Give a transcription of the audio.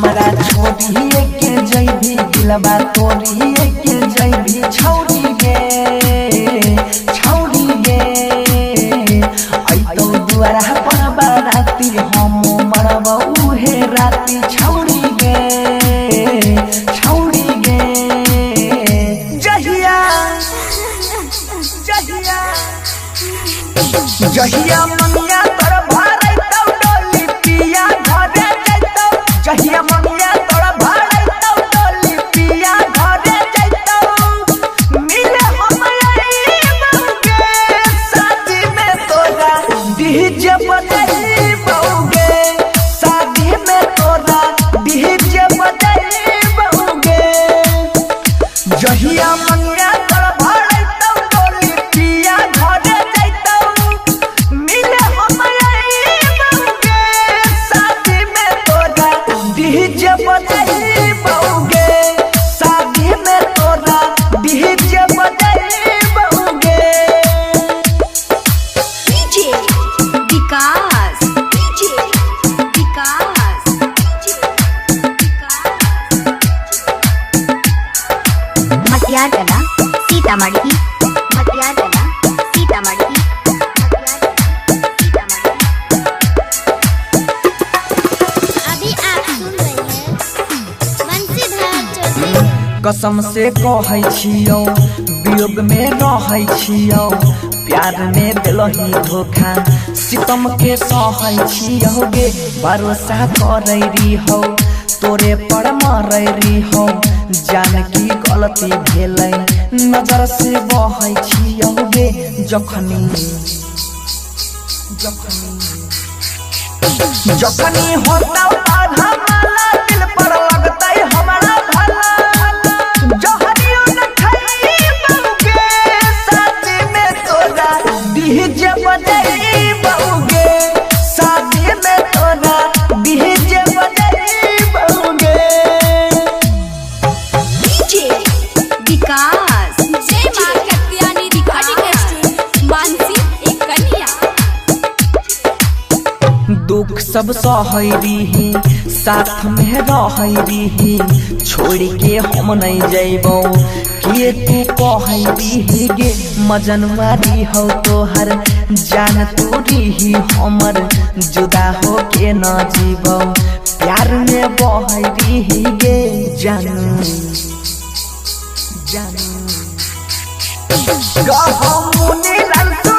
हमारा छोड़िए के जैभी दिलवा तोड़िए के जैभी छौड़ी गे तो दुआरा पर बाराती हम मरब उहे राती छौड़ी गे जहिया मंगिया तोर भाड़ै तौ डोली पिया घरे जैतौ जहिया मंगिया तोर भाड़ै तौ डोली पिया घरे जैतौ मिले हम आइबौगे शादी में तोरा डीजे बजाइबौगे शादी में तोरा डीजे बजाइबौगे जहिया मंगिया तोर भाड़ै तौ डोली पिया घरे जैतौ मिले हम आइबौगे शादी में तोरा डीजे बजाइबौगे शादी में तोरा डीजे बजाइबौगे डीजे विकास मटियार कला सीतामढ़ी अभी आप सुन रहे हैं बंसीधर चौधरी। कसम से कहै छियौ वियोग में रहै छियौ प्यार में दिलही धोखा सितम के सहै छियौ गे भरोसा करै रहियौ तोरे पर मरै रहियौ जान की गलती भेलै नजर से बहै छियौ गे जखनी होतौ आधा माला दिल पर लगतै हमारा भला जहरियो न खइबौगे शादी में तोरा डीजे बजाइबौगे शादी में तोरा डीजे बजाइबौगे डीजे विकास जय मां कत्यानी रिकॉर्डिंग स्टूडियो मानसी एक कन्या दुख सब सहै रही साथ में रहै रही छोड़ के हम नहीं जैबौ के तू कहै रही गे मजनवारी हो तोहर जान तू रही हमर जुदा हो के न जीबौ प्यार में बहै रही गे जानू गहमुनी रंग